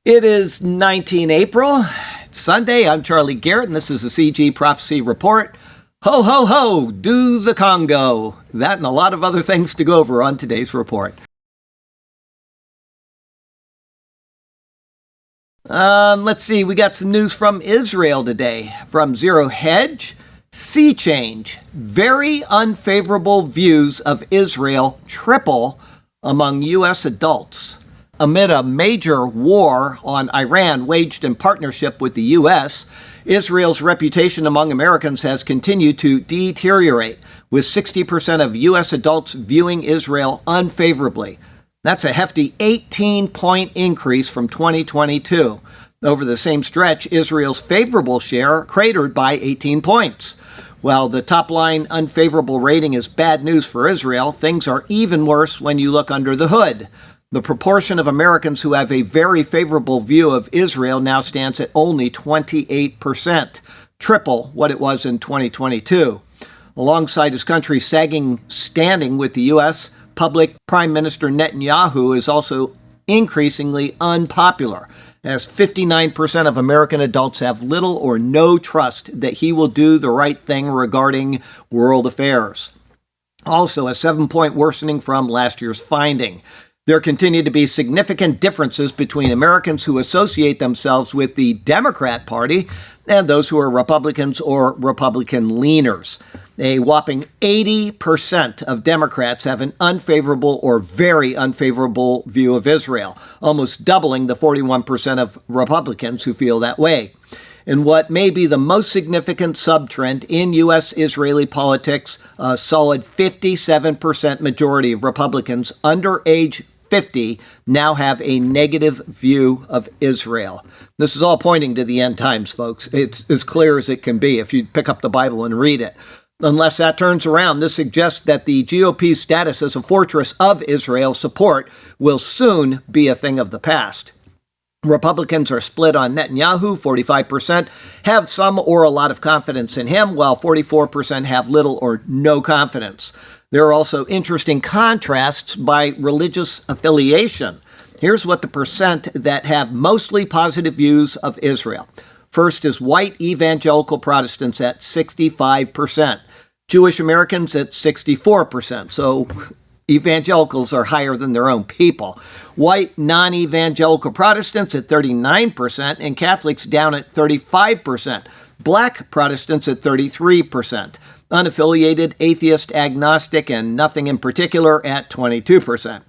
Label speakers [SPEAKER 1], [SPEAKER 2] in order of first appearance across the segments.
[SPEAKER 1] It is 19 April. It's Sunday. I'm Charlie Garrett, and this is the CG Prophecy Report. Ho, ho, ho, do the Congo. That and a lot of other things to go over on today's report. Let's see. We got some news from Israel today. From Zero Hedge, sea change. Very unfavorable views of Israel triple among U.S. adults. Amid a major war on Iran waged in partnership with the U.S., Israel's reputation among Americans has continued to deteriorate, with 60% of U.S. adults viewing Israel unfavorably. That's a hefty 18-point increase from 2022. Over the same stretch, Israel's favorable share cratered by 18 points. While the top-line unfavorable rating is bad news for Israel, things are even worse when you look under the hood. The proportion of Americans who have a very favorable view of Israel now stands at only 28%, triple what it was in 2022. Alongside his country's sagging standing with the U.S., public Prime Minister Netanyahu is also increasingly unpopular, as 59% of American adults have little or no trust that he will do the right thing regarding world affairs. Also, a 7-point worsening from last year's finding. There continue to be significant differences between Americans who associate themselves with the Democrat Party and those who are Republicans or Republican leaners. A whopping 80% of Democrats have an unfavorable or very unfavorable view of Israel, almost doubling the 41% of Republicans who feel that way. In what may be the most significant subtrend in U.S.-Israeli politics, a solid 57% majority of Republicans under age 50 now have a negative view of Israel. This is all pointing to the end times, folks. It's as clear as it can be if you pick up the Bible and read it. Unless that turns around, this suggests that the GOP's status as a fortress of Israel support will soon be a thing of the past. Republicans are split on Netanyahu. 45% have some or a lot of confidence in him, while 44% have little or no confidence. There are also interesting contrasts by religious affiliation. Here's what the percent that have mostly positive views of Israel. First is white evangelical Protestants at 65%. Jewish Americans at 64%. So evangelicals are higher than their own people. White non-evangelical Protestants at 39% and Catholics down at 35%. Black Protestants at 33%. Unaffiliated, atheist, agnostic, and nothing in particular at 22%.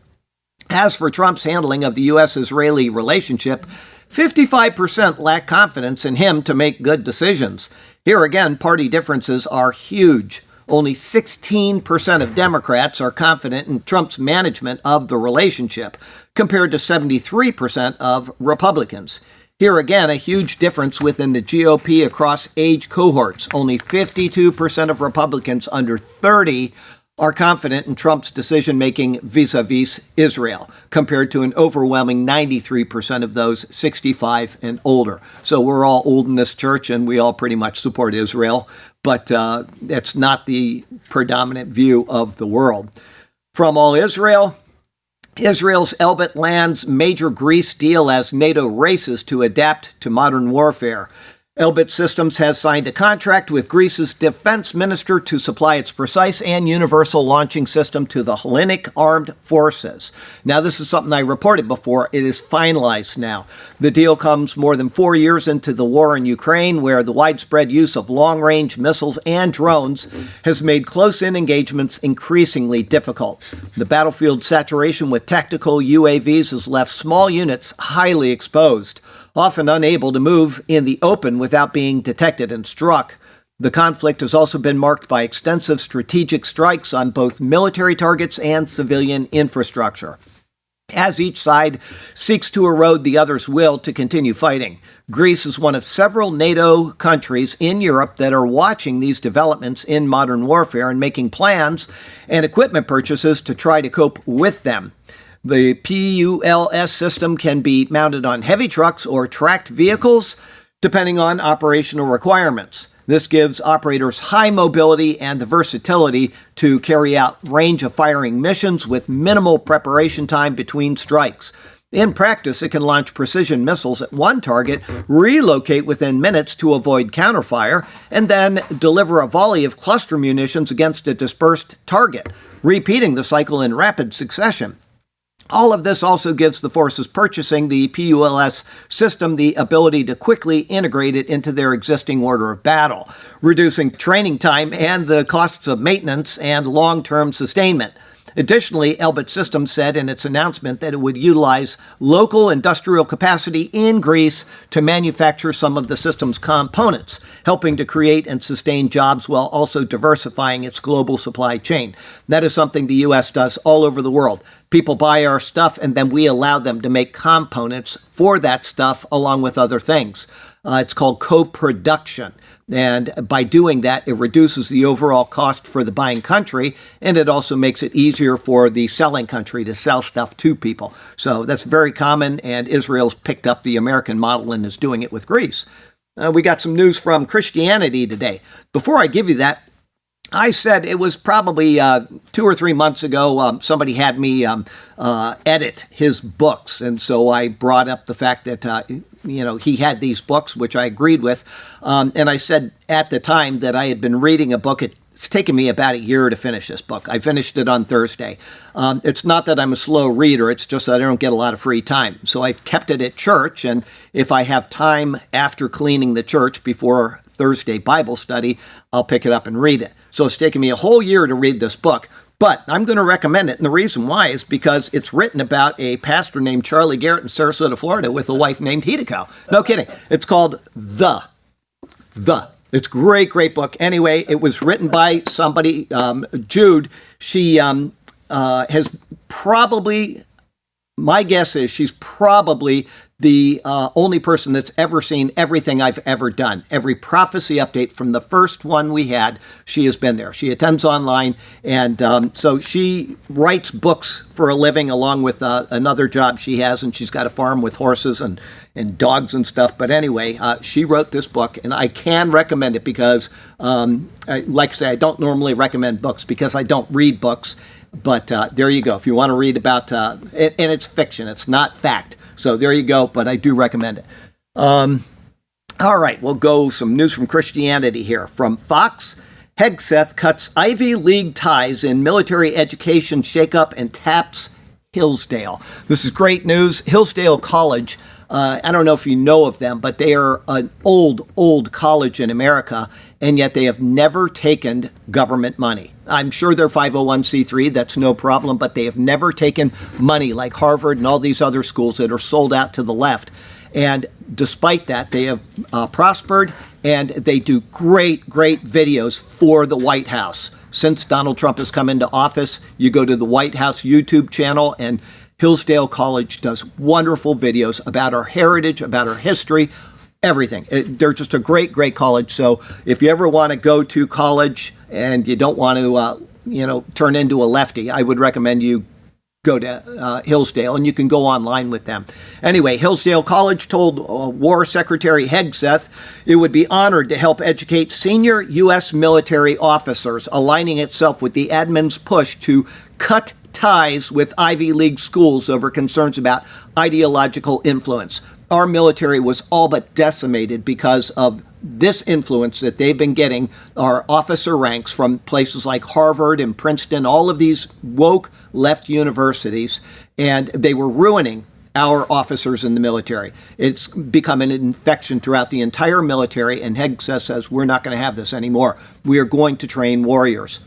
[SPEAKER 1] As for Trump's handling of the U.S.-Israeli relationship, 55% lack confidence in him to make good decisions. Here again, party differences are huge. Only 16% of Democrats are confident in Trump's management of the relationship, compared to 73% of Republicans. Here again, a huge difference within the GOP across age cohorts. Only 52% of Republicans under 30 are confident in Trump's decision-making vis-a-vis Israel, compared to an overwhelming 93% of those 65 and older. So we're all old in this church, and we all pretty much support Israel, but that's not the predominant view of the world. From All Israel, Israel's Elbit lands major Greece deal as NATO races to adapt to modern warfare. Elbit Systems has signed a contract with Greece's defense minister to supply its precise and universal launching system to the Hellenic armed forces. Now, this is something I reported before. It is finalized now. The deal comes more than 4 years into the war in Ukraine, where the widespread use of long-range missiles and drones has made close-in engagements increasingly difficult. The battlefield saturation with tactical UAVs has left small units highly exposed, often unable to move in the open without being detected and struck. The conflict has also been marked by extensive strategic strikes on both military targets and civilian infrastructure, as each side seeks to erode the other's will to continue fighting. Greece is one of several NATO countries in Europe that are watching these developments in modern warfare and making plans and equipment purchases to try to cope with them. The PULS system can be mounted on heavy trucks or tracked vehicles, depending on operational requirements. This gives operators high mobility and the versatility to carry out range of firing missions with minimal preparation time between strikes. In practice, it can launch precision missiles at one target, relocate within minutes to avoid counterfire, and then deliver a volley of cluster munitions against a dispersed target, repeating the cycle in rapid succession. All of this also gives the forces purchasing the PULS system the ability to quickly integrate it into their existing order of battle, reducing training time and the costs of maintenance and long-term sustainment. Additionally, Elbit Systems said in its announcement that it would utilize local industrial capacity in Greece to manufacture some of the system's components, helping to create and sustain jobs while also diversifying its global supply chain. That is something the U.S. does all over the world. People buy our stuff, and then we allow them to make components for that stuff along with other things. It's called co-production. And by doing that, it reduces the overall cost for the buying country, and it also makes it easier for the selling country to sell stuff to people. So that's very common, and Israel's picked up the American model and is doing it with Greece. We got some news from Christianity today. Before I give you that, I said it was probably 2 or 3 months ago, somebody had me edit his books. And so I brought up the fact that, he had these books, which I agreed with. And I said at the time that I had been reading a book. It's taken me about a year to finish this book. I finished it on Thursday. It's not that I'm a slow reader. It's just that I don't get a lot of free time. So I've kept it at church. And if I have time after cleaning the church before Thursday Bible study, I'll pick it up and read it. So it's taken me a whole year to read this book, but I'm going to recommend it. And the reason why is because it's written about a pastor named Charlie Garrett in Sarasota, Florida, with a wife named Hideko. No kidding. It's called The. It's a great, great book. Anyway, it was written by somebody, Jude. She has probably, my guess is she's probably the only person that's ever seen everything I've ever done. Every prophecy update from the first one we had, she has been there. She attends online, and so she writes books for a living along with another job she has, and she's got a farm with horses and dogs and stuff. But anyway, she wrote this book, and I can recommend it because, like I say, I don't normally recommend books because I don't read books. But there you go. If you want to read about, and it's fiction, it's not fact. So there you go, but I do recommend it. All right, we'll go some news from Christianity here. From Fox, Hegseth cuts Ivy League ties in military education shakeup and taps Hillsdale. This is great news. Hillsdale College, I don't know if you know of them, but they are an old college in America, and yet they have never taken government money. I'm sure they're 501c3, that's no problem, but they have never taken money like Harvard and all these other schools that are sold out to the left. And despite that, they have prospered, and they do great videos for the White House. Since Donald Trump has come into office, you go to the White House YouTube channel, and Hillsdale College does wonderful videos about our heritage, about our history, everything. They're just a great college. So if you ever want to go to college and you don't want to, turn into a lefty, I would recommend you go to Hillsdale, and you can go online with them. Anyway, Hillsdale College told War Secretary Hegseth it would be honored to help educate senior U.S. military officers, aligning itself with the admin's push to cut ties with Ivy League schools over concerns about ideological influence. Our military was all but decimated because of this influence that they've been getting our officer ranks from places like Harvard and Princeton, all of these woke left universities, and they were ruining our officers in the military. It's become an infection throughout the entire military, and Hegseth says we're not going to have this anymore. We are going to train warriors.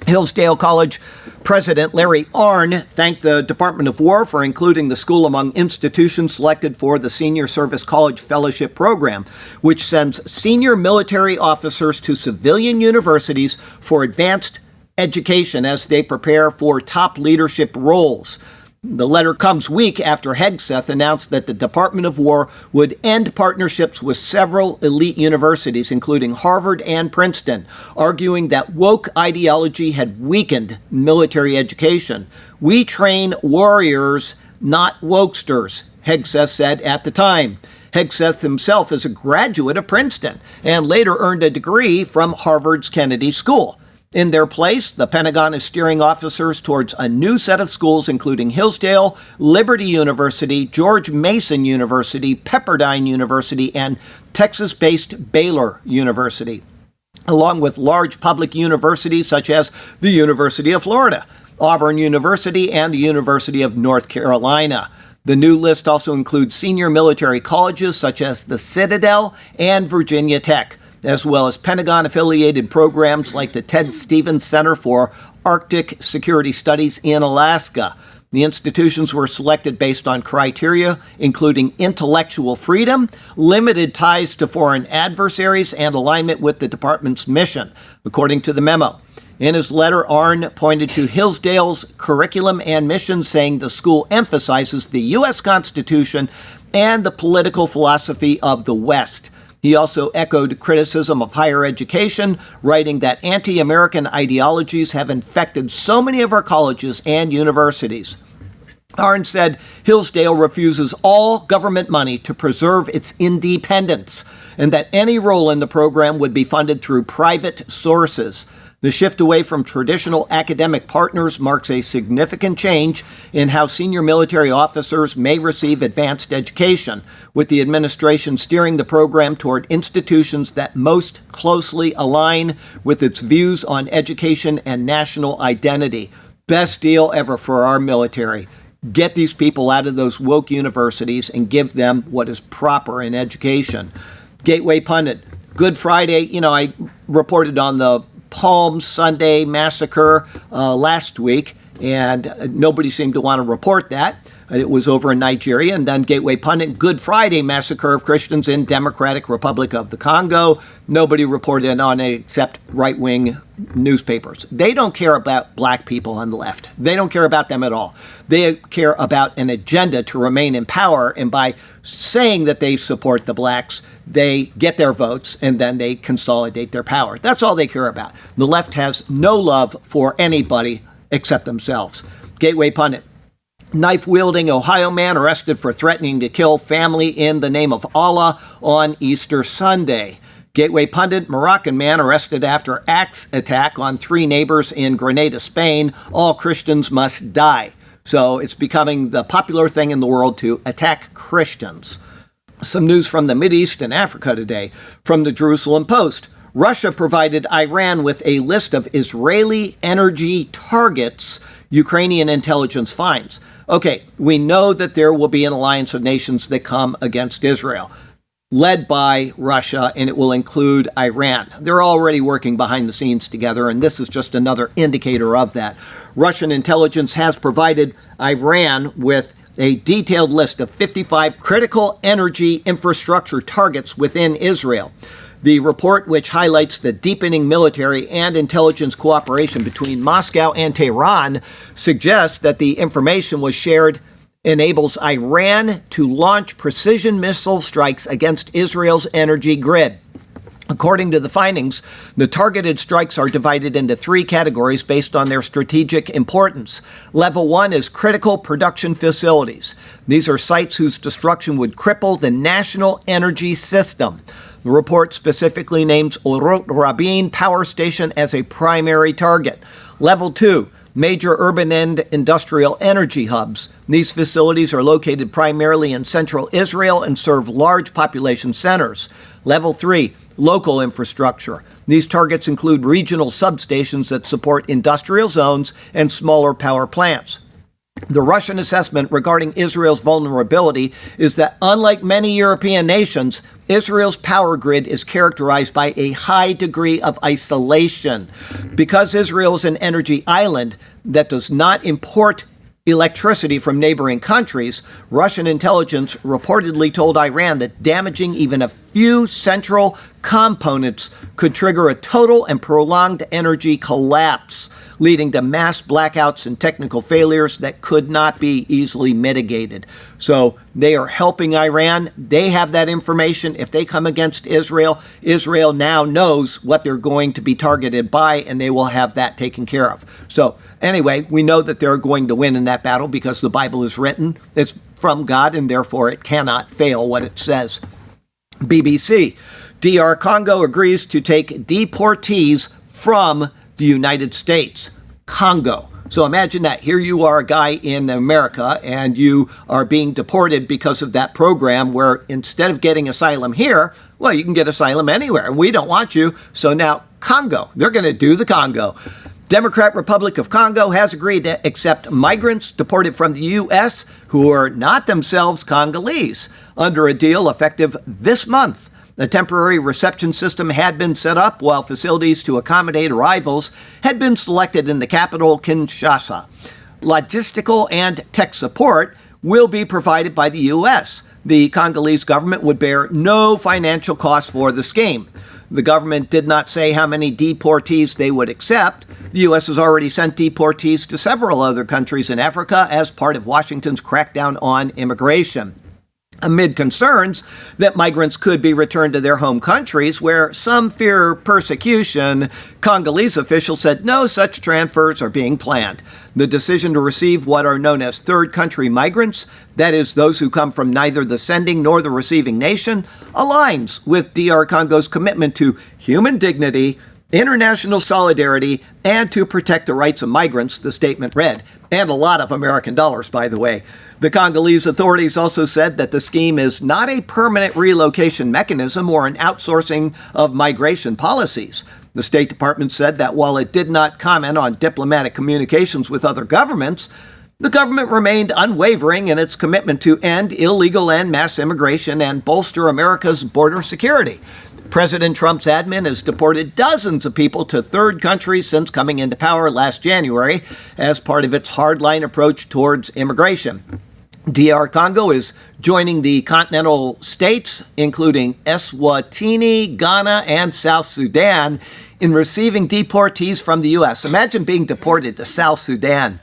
[SPEAKER 1] Hillsdale College President Larry Arnn thanked the Department of War for including the school among institutions selected for the Senior Service College Fellowship Program, which sends senior military officers to civilian universities for advanced education as they prepare for top leadership roles. The letter comes week after Hegseth announced that the Department of War would end partnerships with several elite universities, including Harvard and Princeton, arguing that woke ideology had weakened military education. We train warriors, not wokesters, Hegseth said at the time. Hegseth himself is a graduate of Princeton and later earned a degree from Harvard's Kennedy School. In their place, the Pentagon is steering officers towards a new set of schools, including Hillsdale, Liberty University, George Mason University, Pepperdine University, and Texas-based Baylor University, along with large public universities such as the University of Florida, Auburn University, and the University of North Carolina. The new list also includes senior military colleges such as the Citadel and Virginia Tech, as well as Pentagon-affiliated programs like the Ted Stevens Center for Arctic Security Studies in Alaska. The institutions were selected based on criteria including intellectual freedom, limited ties to foreign adversaries, and alignment with the department's mission, according to the memo. In his letter, Arnn pointed to Hillsdale's curriculum and mission, saying the school emphasizes the U.S. Constitution and the political philosophy of the West. He also echoed criticism of higher education, writing that anti-American ideologies have infected so many of our colleges and universities. Arnn said Hillsdale refuses all government money to preserve its independence, and that any role in the program would be funded through private sources. The shift away from traditional academic partners marks a significant change in how senior military officers may receive advanced education, with the administration steering the program toward institutions that most closely align with its views on education and national identity. Best deal ever for our military. Get these people out of those woke universities and give them what is proper in education. Gateway Pundit. Good Friday. I reported on the Palm Sunday massacre last week, and nobody seemed to want to report that. It was over in Nigeria. And then Gateway Pundit, Good Friday massacre of Christians in Democratic Republic of the Congo. Nobody reported on it except right-wing newspapers. They don't care about black people on the left. They don't care about them at all. They care about an agenda to remain in power, and by saying that they support the blacks, they get their votes, and then they consolidate their power. That's all they care about. The left has no love for anybody except themselves. Gateway Pundit. Knife-wielding Ohio man arrested for threatening to kill family in the name of Allah on Easter Sunday. Gateway Pundit. Moroccan man arrested after axe attack on 3 neighbors in Grenada, Spain. All Christians must die. So it's becoming the popular thing in the world to attack Christians. Some news from the Mideast and Africa today. From the Jerusalem Post. Russia provided Iran with a list of Israeli energy targets Ukrainian intelligence finds. Okay, we know that there will be an alliance of nations that come against Israel, led by Russia, and it will include Iran. They're already working behind the scenes together, and this is just another indicator of that. Russian intelligence has provided Iran with a detailed list of 55 critical energy infrastructure targets within Israel. The report, which highlights the deepening military and intelligence cooperation between Moscow and Tehran, suggests that the information was shared enables Iran to launch precision missile strikes against Israel's energy grid. According to the findings, the targeted strikes are divided into 3 categories based on their strategic importance. Level 1 is critical production facilities. These are sites whose destruction would cripple the national energy system. The report specifically names Orot Rabin Power Station as a primary target. Level 2, major urban and industrial energy hubs. These facilities are located primarily in central Israel and serve large population centers. Level 3, local infrastructure. These targets include regional substations that support industrial zones and smaller power plants. The Russian assessment regarding Israel's vulnerability is that, unlike many European nations, Israel's power grid is characterized by a high degree of isolation. Because Israel is an energy island that does not import electricity from neighboring countries, Russian intelligence reportedly told Iran that damaging even a few central components could trigger a total and prolonged energy collapse, leading to mass blackouts and technical failures that could not be easily mitigated. So they are helping Iran. They have that information. If they come against Israel, Israel now knows what they're going to be targeted by, and they will have that taken care of. So anyway, we know that they're going to win in that battle because the Bible is written. It's from God, and therefore it cannot fail what it says. BBC. DR Congo agrees to take deportees from the United States, Congo. So imagine that. Here you are, a guy in America, and you are being deported because of that program where instead of getting asylum here, well, you can get asylum anywhere, and we don't want you. So now Congo, they're going to do the Congo. Democratic Republic of Congo has agreed to accept migrants deported from the U.S. who are not themselves Congolese under a deal effective this month. A temporary reception system had been set up while facilities to accommodate arrivals had been selected in the capital, Kinshasa. Logistical and tech support will be provided by the U.S. The Congolese government would bear no financial cost for the scheme. The government did not say how many deportees they would accept. The U.S. has already sent deportees to several other countries in Africa as part of Washington's crackdown on immigration. Amid concerns that migrants could be returned to their home countries where some fear persecution, Congolese officials said no such transfers are being planned. The decision to receive what are known as third country migrants, that is, those who come from neither the sending nor the receiving nation, aligns with DR Congo's commitment to human dignity, international solidarity, and to protect the rights of migrants, the statement read. And a lot of American dollars, by the way. The Congolese authorities also said that the scheme is not a permanent relocation mechanism or an outsourcing of migration policies. The State Department said that while it did not comment on diplomatic communications with other governments, the government remained unwavering in its commitment to end illegal and mass immigration and bolster America's border security. President Trump's admin has deported dozens of people to third countries since coming into power last January as part of its hardline approach towards immigration. DR Congo is joining the continental states, including Eswatini, Ghana, and South Sudan, in receiving deportees from the U.S. Imagine being deported to South Sudan.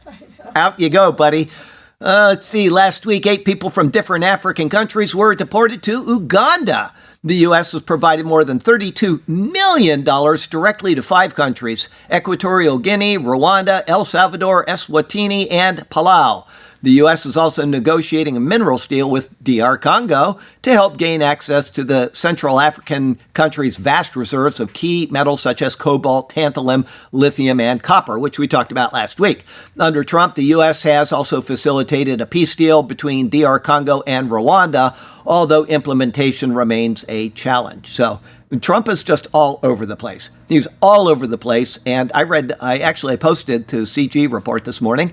[SPEAKER 1] Out you go, buddy. Let's see. Last week, 8 people from different African countries were deported to Uganda. The U.S. has provided more than $32 million directly to 5 countries: Equatorial Guinea, Rwanda, El Salvador, Eswatini, and Palau. The U.S. is also negotiating a minerals deal with DR Congo to help gain access to the Central African country's vast reserves of key metals such as cobalt, tantalum, lithium, and copper, which we talked about last week. Under Trump, the U.S. has also facilitated a peace deal between DR Congo and Rwanda, although implementation remains a challenge. So Trump is just all over the place. He's all over the place. And I posted to CG Report this morning,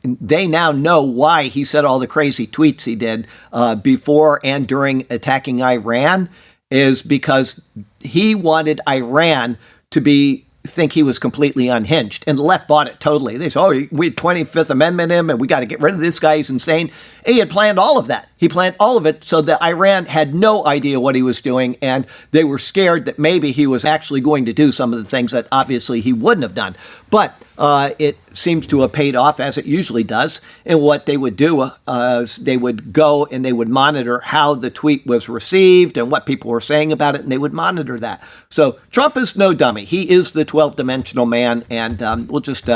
[SPEAKER 1] they now know why he said all the crazy tweets he did before and during attacking Iran, is because he wanted Iran to think he was completely unhinged. And the left bought it totally. They said, we 25th Amendment him and we got to get rid of this guy. He's insane. He had planned all of that. He planned all of it so that Iran had no idea what he was doing, and they were scared that maybe he was actually going to do some of the things that obviously he wouldn't have done. But it seems to have paid off, as it usually does. And what they would do is they would go and they would monitor how the tweet was received and what people were saying about it, and they would monitor that. So Trump is no dummy. He is the 12-dimensional man, and we'll just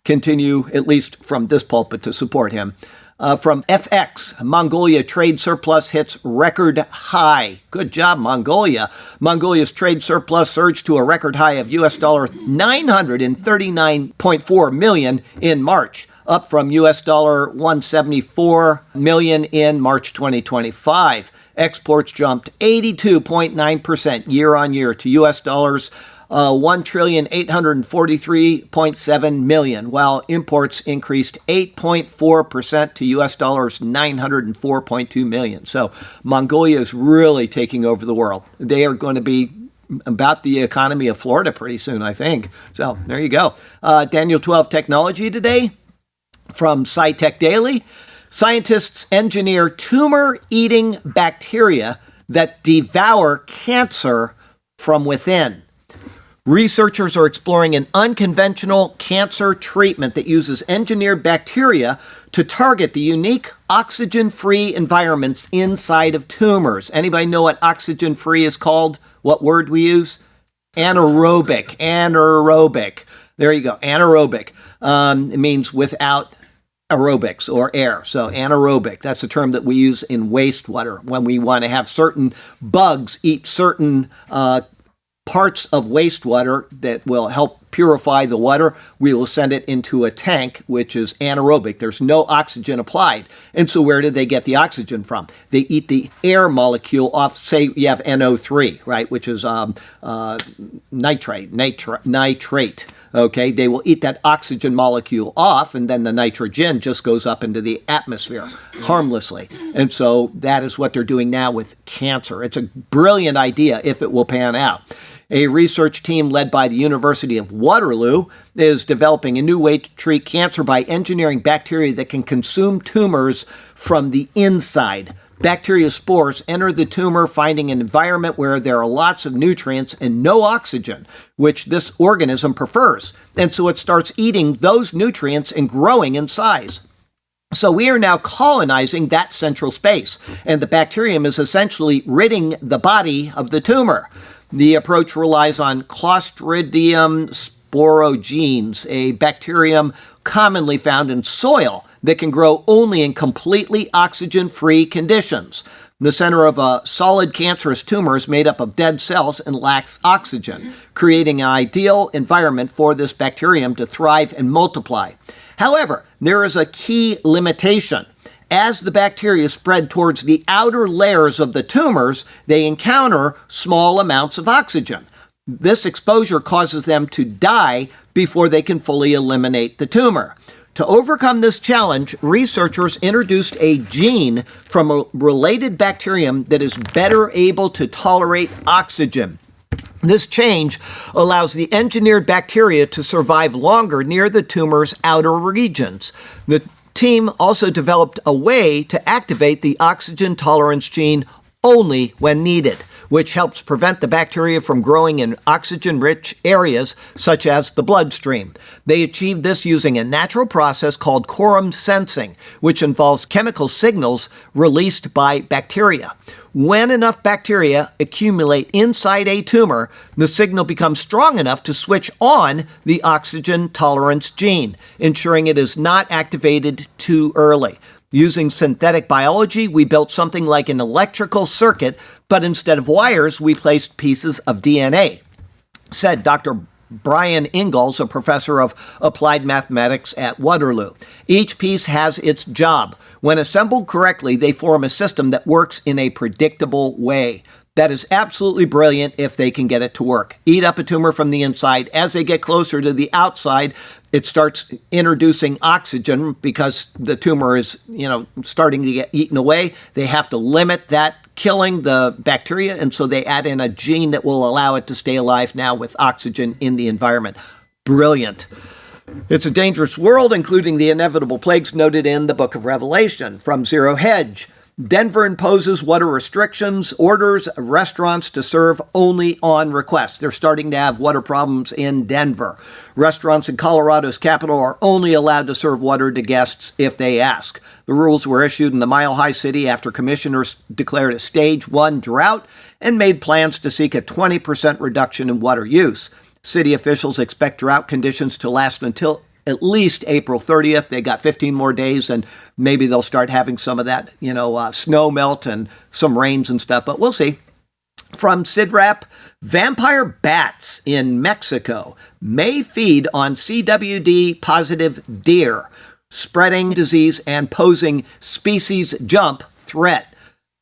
[SPEAKER 1] continue, at least from this pulpit, to support him. From FX, Mongolia trade surplus hits record high. Good job, Mongolia. Mongolia's trade surplus surged to a record high of US dollar $939.4 million in March, up from US dollar $174 million in March 2025. Exports jumped 82.9% year on year to US dollars $1,843.7 million, while imports increased 8.4% to US dollars $904.2 million. So Mongolia is really taking over the world. They are going to be about the economy of Florida pretty soon, I think. So there you go. Daniel 12 Technology today from SciTech Daily. Scientists engineer tumor-eating bacteria that devour cancer from within. Researchers are exploring an unconventional cancer treatment that uses engineered bacteria to target the unique oxygen-free environments inside of tumors. Anybody know what oxygen-free is called? What word we use? Anaerobic. Anaerobic. There you go. Anaerobic. It means without aerobics or air. So anaerobic, that's a term that we use in wastewater when we want to have certain bugs eat certain parts of wastewater that will help purify the water. We will send it into a tank, which is anaerobic. There's no oxygen applied. And so where do they get the oxygen from? They eat the air molecule off, say you have NO3, right, which is nitrate. Okay, they will eat that oxygen molecule off, and then the nitrogen just goes up into the atmosphere harmlessly. And so that is what they're doing now with cancer. It's a brilliant idea if it will pan out. A research team led by the University of Waterloo is developing a new way to treat cancer by engineering bacteria that can consume tumors from the inside. Bacteria spores enter the tumor, finding an environment where there are lots of nutrients and no oxygen, which this organism prefers. And so it starts eating those nutrients and growing in size. So we are now colonizing that central space, and the bacterium is essentially ridding the body of the tumor. The approach relies on Clostridium sporogenes, a bacterium commonly found in soil that can grow only in completely oxygen-free conditions. The center of a solid cancerous tumor is made up of dead cells and lacks oxygen, creating an ideal environment for this bacterium to thrive and multiply. However, there is a key limitation. As the bacteria spread towards the outer layers of the tumors, they encounter small amounts of oxygen. This exposure causes them to die before they can fully eliminate the tumor. To overcome this challenge, researchers introduced a gene from a related bacterium that is better able to tolerate oxygen. This change allows the engineered bacteria to survive longer near the tumor's outer regions. The team also developed a way to activate the oxygen tolerance gene only when needed, which helps prevent the bacteria from growing in oxygen-rich areas such as the bloodstream. They achieved this using a natural process called quorum sensing, which involves chemical signals released by bacteria. When enough bacteria accumulate inside a tumor, the signal becomes strong enough to switch on the oxygen tolerance gene, ensuring it is not activated too early. Using synthetic biology, we built something like an electrical circuit, but instead of wires, we placed pieces of DNA, said Dr. Brian Ingalls, a professor of applied mathematics at Waterloo. Each piece has its job. When assembled correctly, they form a system that works in a predictable way. That is absolutely brilliant if they can get it to work. Eat up a tumor from the inside. As they get closer to the outside, it starts introducing oxygen because the tumor is, starting to get eaten away. They have to limit that killing the bacteria, and so they add in a gene that will allow it to stay alive now with oxygen in the environment. Brilliant. It's a dangerous world, including the inevitable plagues noted in the book of Revelation. From Zero Hedge, Denver imposes water restrictions, orders restaurants to serve only on request. They're starting to have water problems in Denver. Restaurants in Colorado's capital are only allowed to serve water to guests if they ask. The rules were issued in the Mile High City after commissioners declared a Stage 1 drought and made plans to seek a 20% reduction in water use. City officials expect drought conditions to last until at least April 30th. They got 15 more days, and maybe they'll start having some of that, snow melt and some rains and stuff, but we'll see. From SIDRAP, vampire bats in Mexico may feed on CWD-positive deer, spreading disease and posing species jump threat.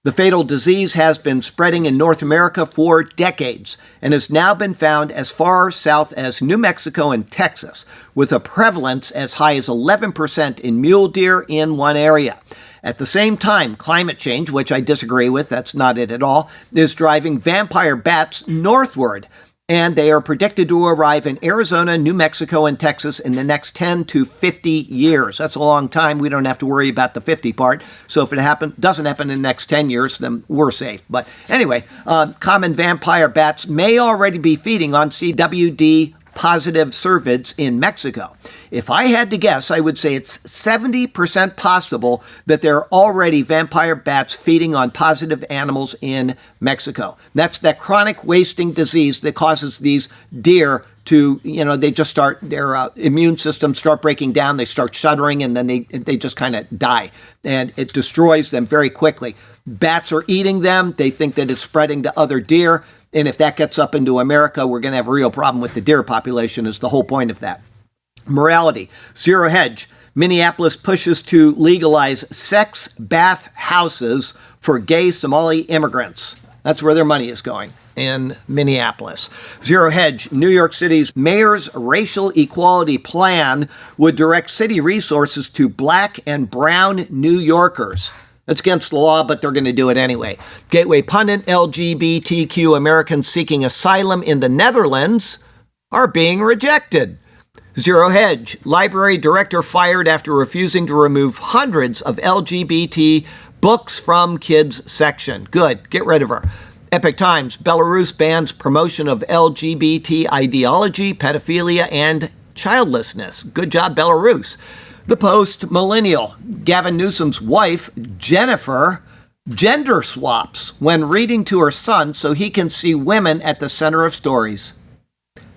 [SPEAKER 1] The fatal disease has been spreading in North America for decades and has now been found as far south as New Mexico and Texas, with a prevalence as high as 11% in mule deer in one area. At the same time, climate change, which I disagree with, that's not it at all, is driving vampire bats northward, and they are predicted to arrive in Arizona, New Mexico, and Texas in the next 10 to 50 years. That's a long time. We don't have to worry about the 50 part. So if it doesn't happen in the next 10 years, then we're safe. But anyway, common vampire bats may already be feeding on CWD-positive cervids in Mexico. If I had to guess, I would say it's 70% possible that there are already vampire bats feeding on positive animals in Mexico. That's that chronic wasting disease that causes these deer to, they just start, their immune systems start breaking down, they start shuddering, and then they just kind of die. And it destroys them very quickly. Bats are eating them. They think that it's spreading to other deer. And if that gets up into America, we're going to have a real problem with the deer population is the whole point of that. Morality, zero hedge. Minneapolis pushes to legalize sex bath houses for gay Somali immigrants. That's where their money is going, in Minneapolis. Zero hedge. New York City's mayor's racial equality plan would direct city resources to black and brown New Yorkers. That's against the law, but they're going to do it anyway. Gateway pundit, LGBTQ Americans seeking asylum in the Netherlands are being rejected. Zero hedge. Library director fired after refusing to remove hundreds of LGBT books from kids section. Good. Get rid of her. Epic Times. Belarus bans promotion of LGBT ideology, pedophilia, and childlessness. Good job, Belarus. The Post Millennial. Gavin Newsom's wife, Jennifer, gender swaps when reading to her son so he can see women at the center of stories.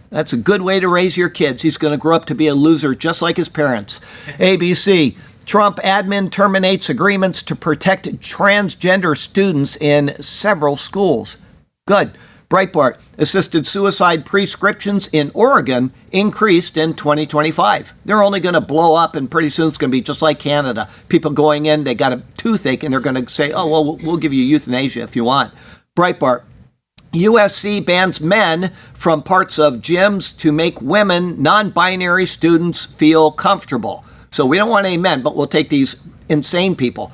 [SPEAKER 1] That's a good way to raise your kids. He's going to grow up to be a loser just like his parents. ABC. Trump admin terminates agreements to protect transgender students in several schools. Good. Breitbart. Assisted suicide prescriptions in Oregon increased in 2025. They're only going to blow up, and pretty soon it's going to be just like Canada. People going in, they got a toothache, and they're going to say, oh, well, we'll give you euthanasia if you want. Breitbart. USC bans men from parts of gyms to make women, non-binary students feel comfortable. So we don't want any men, but we'll take these insane people.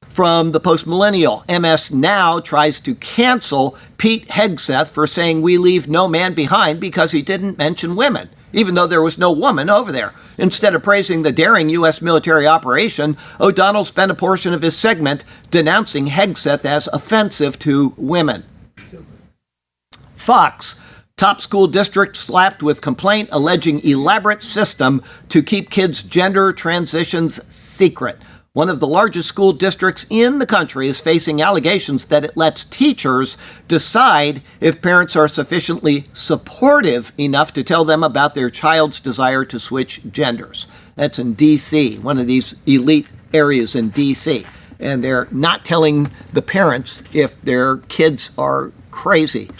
[SPEAKER 1] From the Post-Millennial, MS Now tries to cancel Pete Hegseth for saying we leave no man behind because he didn't mention women, even though there was no woman over there. Instead of praising the daring U.S. military operation, O'Donnell spent a portion of his segment denouncing Hegseth as offensive to women. Fox. Top school district slapped with complaint alleging elaborate system to keep kids' gender transitions secret. One of the largest school districts in the country is facing allegations that it lets teachers decide if parents are sufficiently supportive enough to tell them about their child's desire to switch genders. That's in D.C., one of these elite areas in D.C. And they're not telling the parents if their kids are crazy.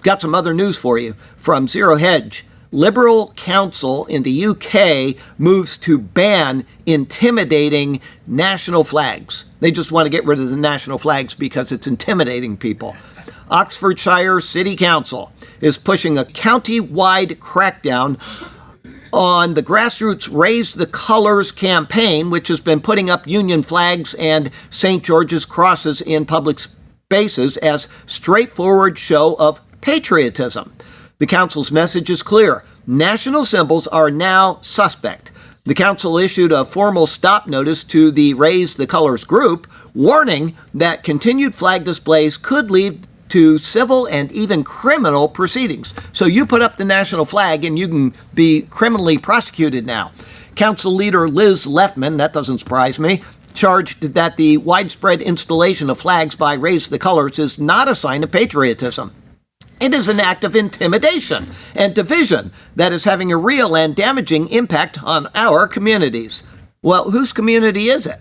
[SPEAKER 1] Got some other news for you from Zero Hedge. Liberal Council in the UK moves to ban intimidating national flags. They just want to get rid of the national flags because it's intimidating people. Oxfordshire City Council is pushing a county-wide crackdown on the grassroots Raise the Colours campaign, which has been putting up Union flags and St. George's crosses in public spaces as straightforward show of patriotism. The council's message is clear. National symbols are now suspect. The council issued a formal stop notice to the Raise the Colours group, warning that continued flag displays could lead to civil and even criminal proceedings. So you put up the national flag and you can be criminally prosecuted now. Council leader Liz Lefman, that doesn't surprise me, charged that the widespread installation of flags by Raise the Colours is not a sign of patriotism. It is an act of intimidation and division that is having a real and damaging impact on our communities. Well, whose community is it?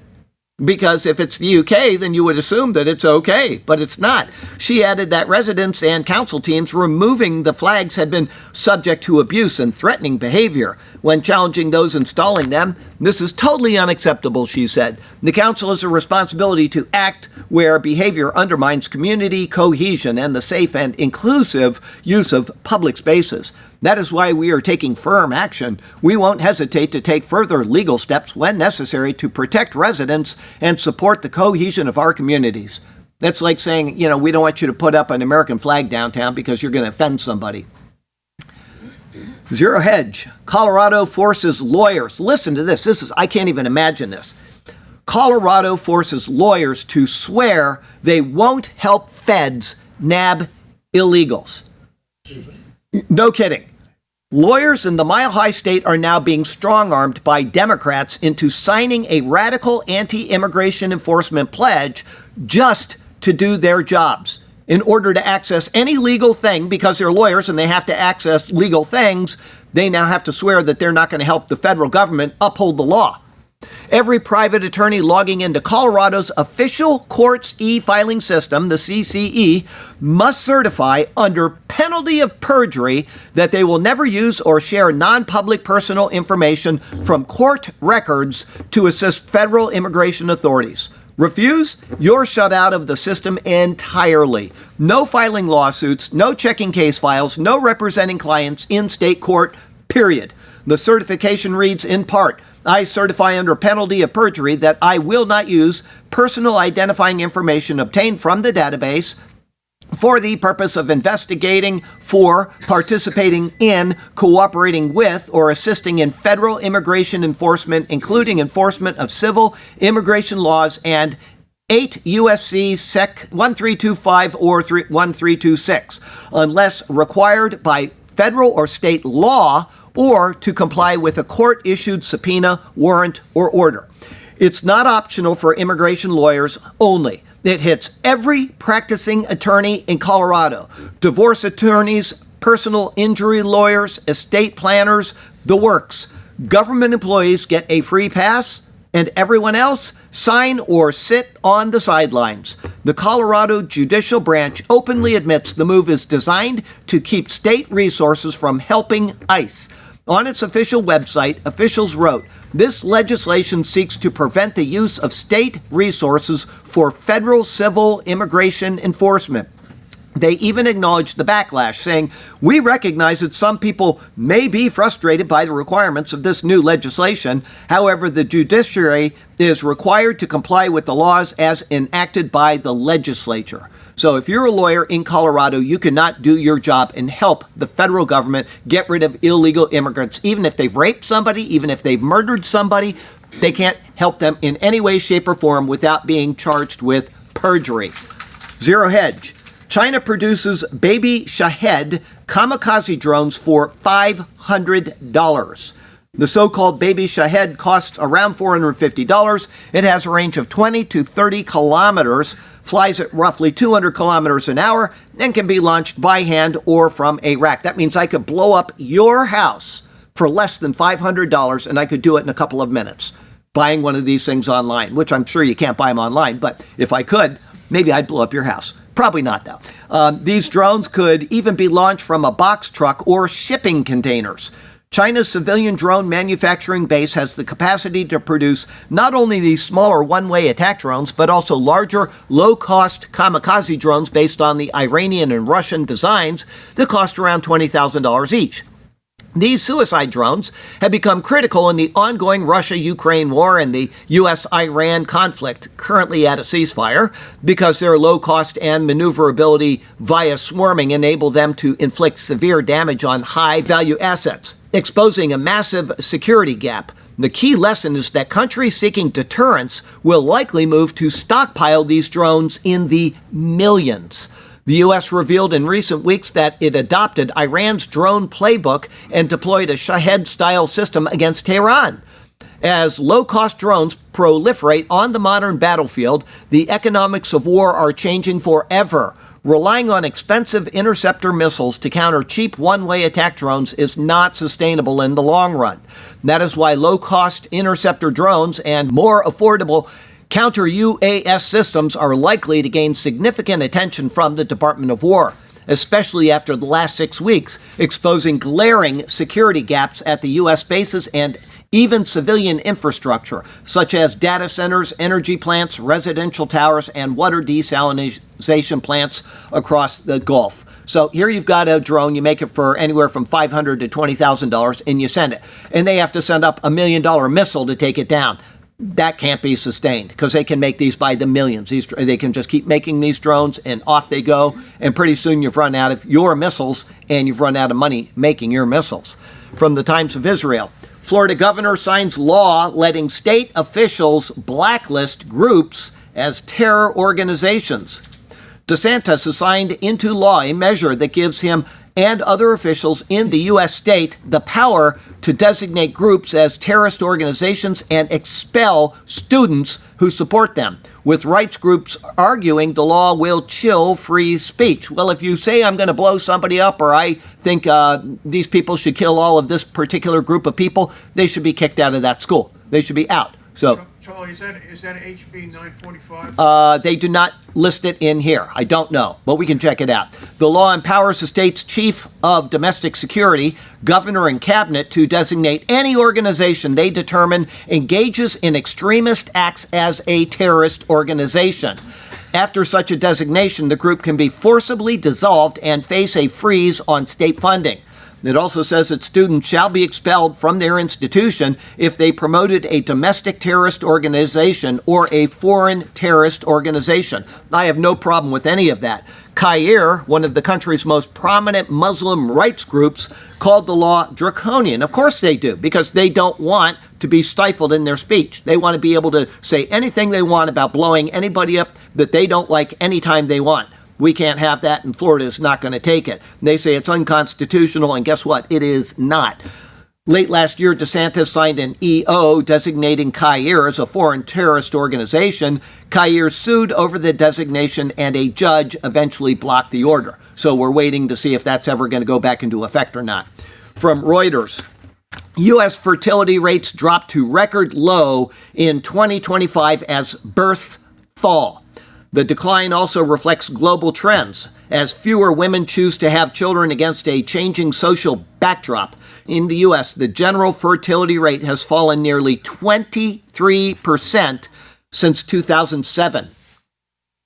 [SPEAKER 1] Because if it's the UK, then you would assume that it's okay, but it's not. She added that residents and council teams removing the flags had been subject to abuse and threatening behavior. When challenging those installing them, this is totally unacceptable, she said. The council has a responsibility to act where behavior undermines community cohesion and the safe and inclusive use of public spaces. That is why we are taking firm action. We won't hesitate to take further legal steps when necessary to protect residents and support the cohesion of our communities. That's like saying, we don't want you to put up an American flag downtown because you're going to offend somebody. Zero Hedge. Colorado forces lawyers. Listen to this. I can't even imagine this. Colorado forces lawyers to swear they won't help feds nab illegals. No kidding. Lawyers in the Mile High State are now being strong-armed by Democrats into signing a radical anti-immigration enforcement pledge just to do their jobs. In order to access any legal thing, because they're lawyers and they have to access legal things, they now have to swear that they're not going to help the federal government uphold the law. Every private attorney logging into Colorado's official courts e-filing system, the CCE, must certify under penalty of perjury that they will never use or share non-public personal information from court records to assist federal immigration authorities. Refuse, you're shut out of the system entirely. No filing lawsuits, no checking case files, no representing clients in state court, period. The certification reads in part, I certify under penalty of perjury that I will not use personal identifying information obtained from the database for the purpose of investigating, for, participating in, cooperating with, or assisting in federal immigration enforcement, including enforcement of civil immigration laws and 8 U.S.C. Sec. 1325 or 1326, unless required by federal or state law or to comply with a court-issued subpoena, warrant, or order. It's not optional for immigration lawyers only. It hits every practicing attorney in Colorado, divorce attorneys, personal injury lawyers, estate planners, the works. Government employees get a free pass, and everyone else sign or sit on the sidelines. The Colorado Judicial Branch openly admits the move is designed to keep state resources from helping ICE. On its official website, officials wrote, this legislation seeks to prevent the use of state resources for federal civil immigration enforcement. They even acknowledged the backlash, saying, we recognize that some people may be frustrated by the requirements of this new legislation. However, the judiciary is required to comply with the laws as enacted by the legislature. So if you're a lawyer in Colorado, you cannot do your job and help the federal government get rid of illegal immigrants. Even if they've raped somebody, even if they've murdered somebody, they can't help them in any way, shape, or form without being charged with perjury. Zero Hedge. China produces baby Shahed kamikaze drones for $500. The so-called baby Shahed costs around $450. It has a range of 20 to 30 kilometers, flies at roughly 200 kilometers an hour, and can be launched by hand or from a rack. That means I could blow up your house for less than $500, and I could do it in a couple of minutes, buying one of these things online, which I'm sure you can't buy them online, but if I could, maybe I'd blow up your house. Probably not, though. These drones could even be launched from a box truck or shipping containers. China's civilian drone manufacturing base has the capacity to produce not only these smaller one-way attack drones, but also larger, low-cost kamikaze drones based on the Iranian and Russian designs that cost around $20,000 each. These suicide drones have become critical in the ongoing Russia-Ukraine war and the U.S.-Iran conflict, currently at a ceasefire, because their low cost and maneuverability via swarming enable them to inflict severe damage on high-value assets, exposing a massive security gap. The key lesson is that countries seeking deterrence will likely move to stockpile these drones in the millions. The U.S. revealed in recent weeks that it adopted Iran's drone playbook and deployed a Shahed-style system against Tehran. As low-cost drones proliferate on the modern battlefield, the economics of war are changing forever. Relying on expensive interceptor missiles to counter cheap one-way attack drones is not sustainable in the long run. That is why low-cost interceptor drones and more affordable counter-UAS systems are likely to gain significant attention from the Department of War, especially after the last 6 weeks, exposing glaring security gaps at the U.S. bases and even civilian infrastructure, such as data centers, energy plants, residential towers, and water desalination plants across the Gulf. So here you've got a drone, you make it for anywhere from $500 to $20,000, and you send it. And they have to send up $1 million missile to take it down. That can't be sustained because they can make these by the millions. They can just keep making these drones and off they go. And pretty soon you've run out of your missiles and you've run out of money making your missiles. From the Times of Israel, Florida governor signs law letting state officials blacklist groups as terror organizations. DeSantis has signed into law a measure that gives him and other officials in the U.S. state the power to designate groups as terrorist organizations and expel students who support them, with rights groups arguing the law will chill free speech. Well, if you say I'm going to blow somebody up or I think these people should kill all of this particular group of people, they should be kicked out of that school. They should be out. So,
[SPEAKER 2] Charlie, is that HB 945?
[SPEAKER 1] they do not list it in here. I don't know, but we can check it out. The law empowers the state's chief of domestic security, governor, and cabinet to designate any organization they determine engages in extremist acts as a terrorist organization. After such a designation, the group can be forcibly dissolved and face a freeze on state funding. It also says that students shall be expelled from their institution if they promoted a domestic terrorist organization or a foreign terrorist organization. I have no problem with any of that. Kair, one of the country's most prominent Muslim rights groups, called the law draconian. Of course they do, because they don't want to be stifled in their speech. They want to be able to say anything they want about blowing anybody up that they don't like anytime they want. We can't have that, and Florida is not going to take it. They say it's unconstitutional, and guess what? It is not. Late last year, DeSantis signed an EO designating Kair as a foreign terrorist organization. Kair sued over the designation, and a judge eventually blocked the order. So we're waiting to see if that's ever going to go back into effect or not. From Reuters, U.S. fertility rates dropped to record low in 2025 as births fall. The decline also reflects global trends, as fewer women choose to have children against a changing social backdrop. In the U.S., the general fertility rate has fallen nearly 23% since 2007.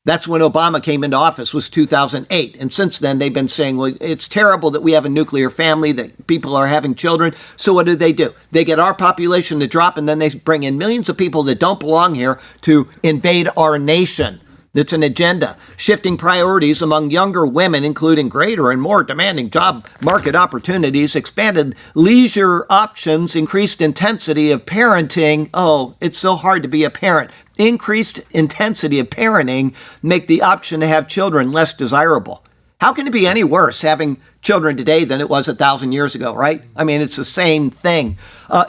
[SPEAKER 1] That's when Obama came into office, was 2008. And since then, they've been saying, well, it's terrible that we have a nuclear family, that people are having children. So what do? They get our population to drop, and then they bring in millions of people that don't belong here to invade our nation. It's an agenda, shifting priorities among younger women, including greater and more demanding job market opportunities, expanded leisure options, increased intensity of parenting. Oh, it's so hard to be a parent. Increased intensity of parenting make the option to have children less desirable. How can it be any worse having children today than it was 1,000 years ago, right? I mean, it's the same thing.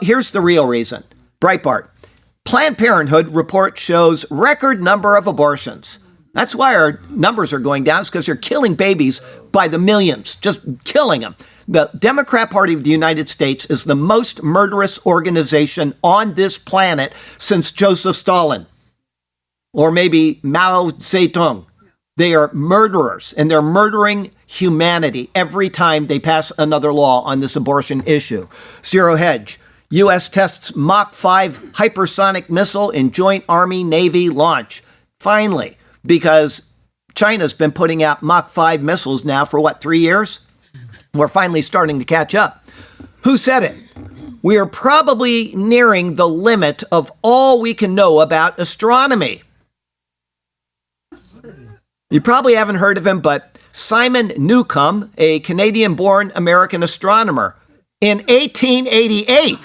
[SPEAKER 1] Here's the real reason. Breitbart. Planned Parenthood report shows record number of abortions. That's why our numbers are going down. It's because they're killing babies by the millions, just killing them. The Democrat Party of the United States is the most murderous organization on this planet since Joseph Stalin, or maybe Mao Zedong. They are murderers, and they're murdering humanity every time they pass another law on this abortion issue. Zero Hedge. U.S. tests Mach 5 hypersonic missile in joint Army-Navy launch. Finally, because China's been putting out Mach 5 missiles now for, 3 years? We're finally starting to catch up. Who said it? We are probably nearing the limit of all we can know about astronomy. You probably haven't heard of him, but Simon Newcomb, a Canadian-born American astronomer, in 1888.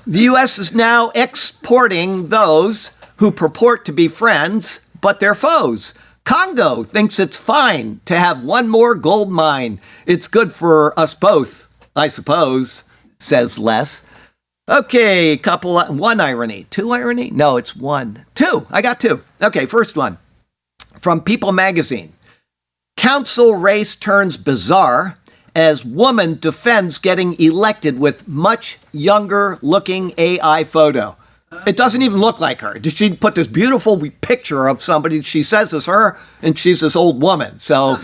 [SPEAKER 1] The U.S. is now exporting those who purport to be friends, but they're foes. Congo thinks it's fine to have one more gold mine. It's good for us both, I suppose, says Les. Okay, one irony. Two irony? No, it's one. Two. I got two. Okay, first one. From People magazine. Council race turns bizarre as woman defends getting elected with much younger looking AI photo. It doesn't even look like her. She put this beautiful picture of somebody she says is her, and she's this old woman. So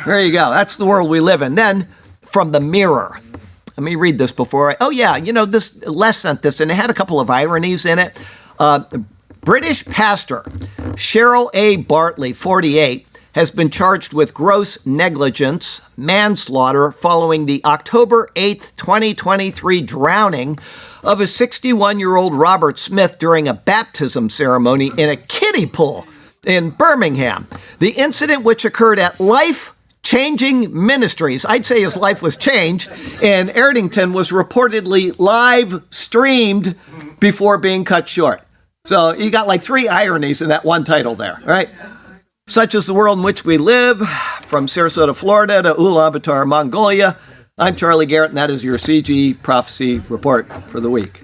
[SPEAKER 1] there you go. That's the world we live in. Then from the Mirror. Let me read this before this Les sent this, and it had a couple of ironies in it. British pastor Cheryl A. Bartley, 48, has been charged with gross negligence, manslaughter, following the October 8th, 2023 drowning of a 61-year-old Robert Smith during a baptism ceremony in a kiddie pool in Birmingham. The incident, which occurred at Life-Changing Ministries, I'd say his life was changed, in Erdington, was reportedly live streamed before being cut short. So you got like three ironies in that one title there, right? Such is the world in which we live. From Sarasota, Florida to Ulaanbaatar, Mongolia, I'm Charlie Garrett, and that is your CG Prophecy Report for the week.